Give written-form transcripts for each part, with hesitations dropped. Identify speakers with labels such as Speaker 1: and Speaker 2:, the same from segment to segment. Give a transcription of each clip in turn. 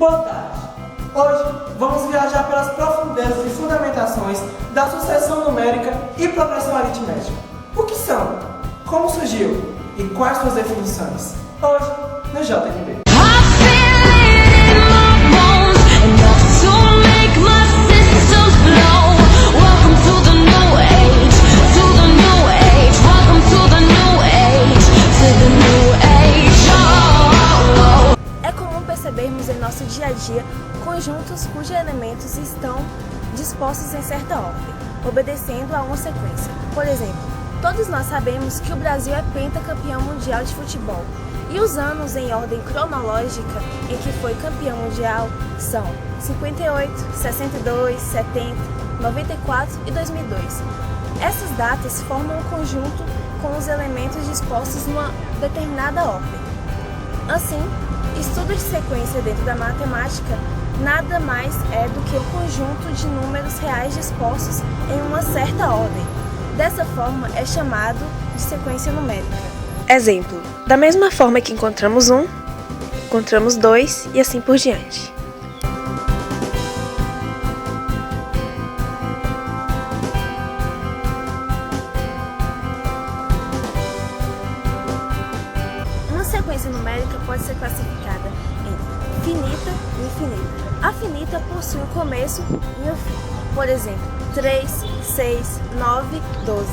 Speaker 1: Boa tarde. Hoje vamos viajar pelas profundezas e fundamentações da sucessão numérica e progressão aritmética. O que são? Como surgiu? E quais suas definições? Hoje, no JNB.
Speaker 2: Percebermos em nosso dia a dia conjuntos cujos elementos estão dispostos em certa ordem, obedecendo a uma sequência. Por exemplo, todos nós sabemos que o Brasil é pentacampeão mundial de futebol, e os anos em ordem cronológica em que foi campeão mundial são 58, 62, 70, 94 e 2002. Essas datas formam um conjunto com os elementos dispostos numa determinada ordem. Assim, estudo de sequência dentro da matemática nada mais é do que o conjunto de números reais dispostos em uma certa ordem. Dessa forma, é chamado de sequência numérica. Exemplo: da mesma forma que encontramos 1, encontramos 2 e assim por diante. Uma sequência numérica pode ser classificada em finita e infinita. A finita possui um começo e um fim. Por exemplo, 3, 6, 9, 12.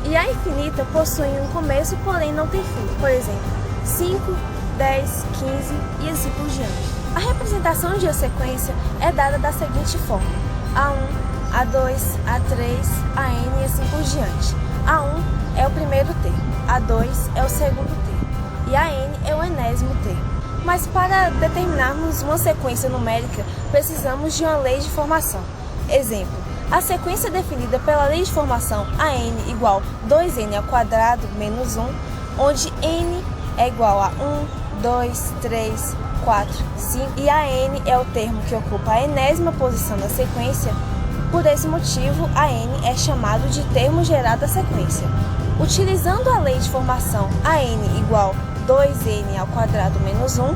Speaker 2: E a infinita possui um começo, porém não tem fim. Por exemplo, 5, 10, 15 e assim por diante. A representação de uma sequência é dada da seguinte forma: A1, A2, A3, AN e assim por diante. A1 é o primeiro termo, A2 é o segundo termo e AN é o enésimo termo. Mas para determinarmos uma sequência numérica, precisamos de uma lei de formação. Exemplo: a sequência definida pela lei de formação AN igual 2n² menos 1, onde n é igual a 1, 2, 3, 4, 5 e AN é o termo que ocupa a enésima posição da sequência. Por esse motivo, AN é chamado de termo gerado da sequência. Utilizando a lei de formação AN igual 2n² menos 1,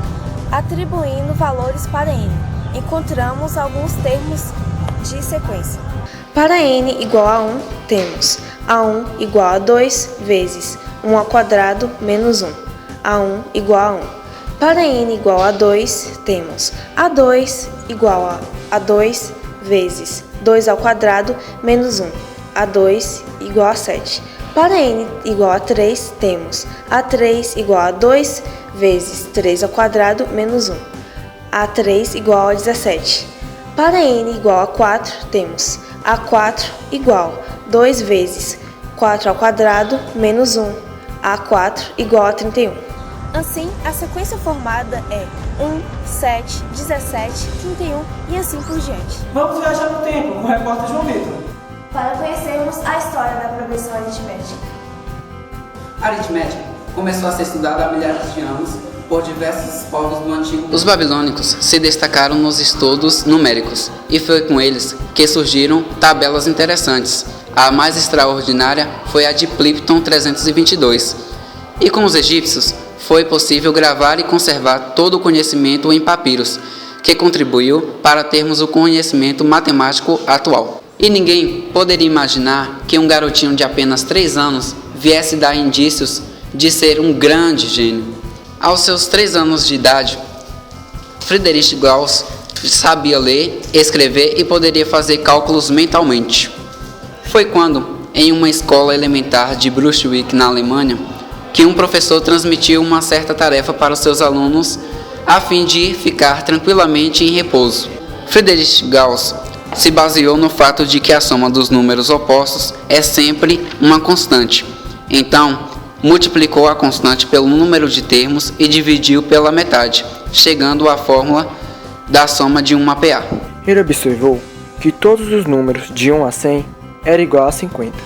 Speaker 2: atribuindo valores para n, encontramos alguns termos de sequência. Para n igual a 1, temos A1 igual a 2 vezes 1² menos 1, A1 igual a 1. Para n igual a 2, temos A2 igual a 2 vezes 2² menos 1, A2 igual a 7. Para n igual a 3, temos A3 igual a 2 vezes 3² menos 1, A3 igual a 17. Para n igual a 4, temos A4 igual a 2 vezes 4² menos 1, A4 igual a 31. Assim, a sequência formada é 1, 7, 17, 31 e assim por diante.
Speaker 1: Vamos viajar no tempo com o repórter João Vitor,
Speaker 2: para conhecermos a história da progressão aritmética.
Speaker 3: A aritmética começou a ser estudada há milhares de anos por diversos povos do antigo mundo.
Speaker 4: Os babilônicos se destacaram nos estudos numéricos, e foi com eles que surgiram tabelas interessantes. A mais extraordinária foi a de Plimpton 322. E com os egípcios foi possível gravar e conservar todo o conhecimento em papiros, que contribuiu para termos o conhecimento matemático atual. E ninguém poderia imaginar que um garotinho de apenas 3 anos viesse dar indícios de ser um grande gênio. Aos seus 3 anos de idade, Friedrich Gauss sabia ler, escrever e poderia fazer cálculos mentalmente. Foi quando, em uma escola elementar de Brunswick, na Alemanha, que um professor transmitiu uma certa tarefa para os seus alunos a fim de ficar tranquilamente em repouso. Friedrich Gauss se baseou no fato de que a soma dos números opostos é sempre uma constante. Então, multiplicou a constante pelo número de termos e dividiu pela metade, chegando à fórmula da soma de uma PA.
Speaker 5: Ele observou que todos os números de 1 a 100 era igual a 50,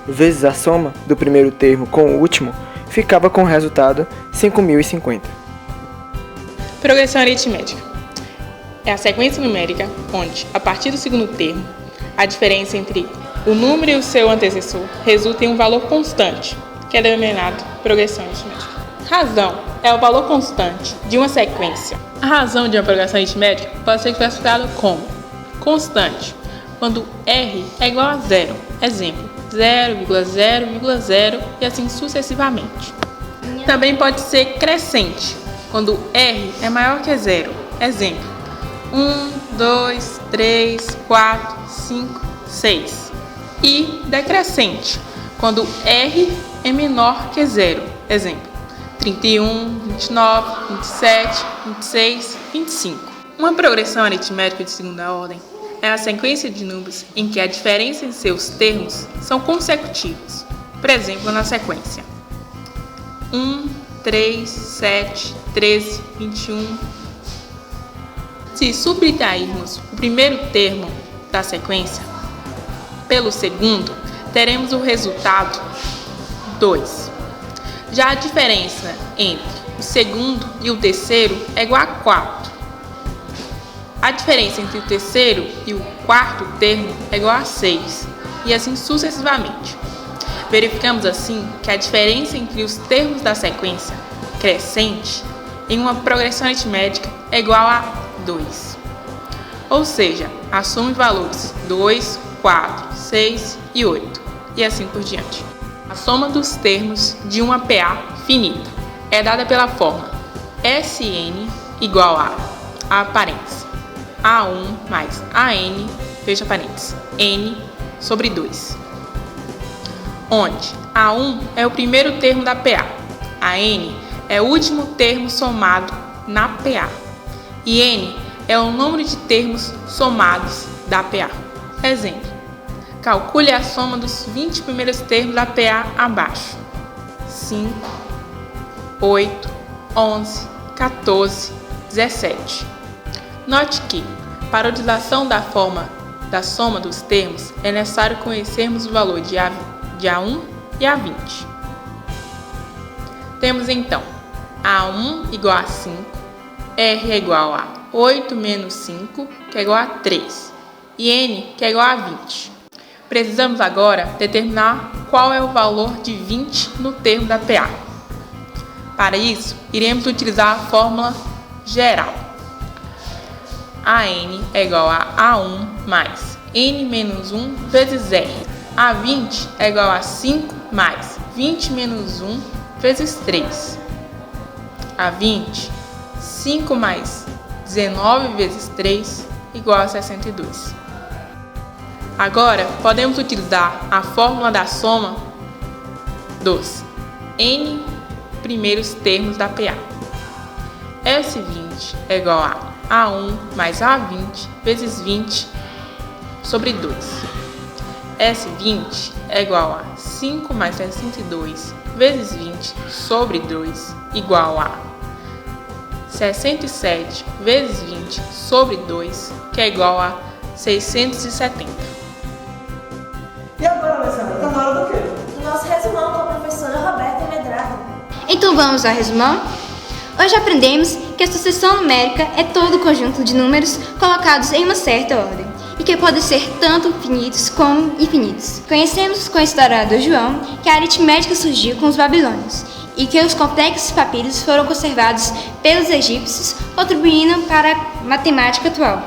Speaker 5: vezes a soma do primeiro termo com o último ficava com o resultado 5050.
Speaker 6: Progressão aritmética é a sequência numérica onde, a partir do segundo termo, a diferença entre o número e o seu antecessor resulta em um valor constante, que é denominado progressão aritmética. Razão é o valor constante de uma sequência. A razão de uma progressão aritmética pode ser classificada como constante, quando R é igual a zero. Exemplo, 0,0,0 e assim sucessivamente. Também pode ser crescente, quando R é maior que zero. Exemplo, 1, 2, 3, 4, 5, 6. E decrescente, quando R é menor que zero. Exemplo, 31, 29, 27, 26, 25. Uma progressão aritmética de segunda ordem é a sequência de números em que a diferença em seus termos são consecutivos. Por exemplo, na sequência 1, 3, 7, 13, 21. Se subtrairmos o primeiro termo da sequência pelo segundo, teremos o resultado 2. Já a diferença entre o segundo e o terceiro é igual a 4. A diferença entre o terceiro e o quarto termo é igual a 6, e assim sucessivamente. Verificamos assim que a diferença entre os termos da sequência crescente em uma progressão aritmética é igual a 2. Ou seja, a soma de valores 2, 4, 6 e 8, e assim por diante. A soma dos termos de uma PA finita é dada pela fórmula Sn igual a parênteses, A1 mais AN, fecha parênteses, N sobre 2. Onde A1 é o primeiro termo da PA, AN é o último termo somado na PA e N é o número de termos somados da PA. Exemplo, calcule a soma dos 20 primeiros termos da PA abaixo. 5, 8, 11, 14, 17. Note que, para a utilização da forma da soma dos termos, é necessário conhecermos o valor de A1 e A20. Temos então A1 igual a 5, R é igual a 8 menos 5, que é igual a 3, e N, que é igual a 20. Precisamos agora determinar qual é o valor de 20 no termo da PA. Para isso, iremos utilizar a fórmula geral. AN é igual a A1 mais N menos 1 vezes R. A20 é igual a 5 mais 20 menos 1 vezes 3. A20, 5 mais 19 vezes 3 igual a 62. Agora, podemos utilizar a fórmula da soma dos N primeiros termos da PA. S20 é igual a A1 mais A20 vezes 20 sobre 2. S20 é igual a 5 mais 62 vezes 20 sobre 2 igual a 67 vezes 20 sobre 2, que é igual a 670.
Speaker 1: E agora, Alessandra, está na hora do quê?
Speaker 2: Do nosso resumão com a professora Roberta Medrado.
Speaker 7: Então vamos ao resumão? Hoje aprendemos que a sucessão numérica é todo o conjunto de números colocados em uma certa ordem e que podem ser tanto finitos como infinitos. Conhecemos com o historiador João que a aritmética surgiu com os babilônios e que os complexos papiros foram conservados pelos egípcios, contribuindo para a matemática atual.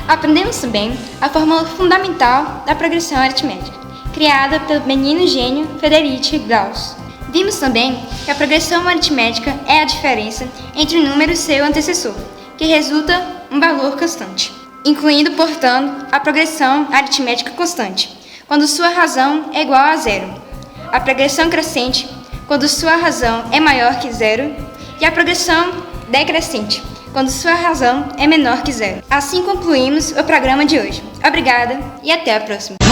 Speaker 7: Aprendemos também a fórmula fundamental da progressão aritmética, criada pelo menino gênio Friedrich Gauss. Vimos também que a progressão aritmética é a diferença entre um número e seu antecessor, que resulta um valor constante, incluindo, portanto, a progressão aritmética constante, quando sua razão é igual a zero, a progressão crescente, quando sua razão é maior que zero, e a progressão decrescente, quando sua razão é menor que zero. Assim concluímos o programa de hoje. Obrigada e até a próxima!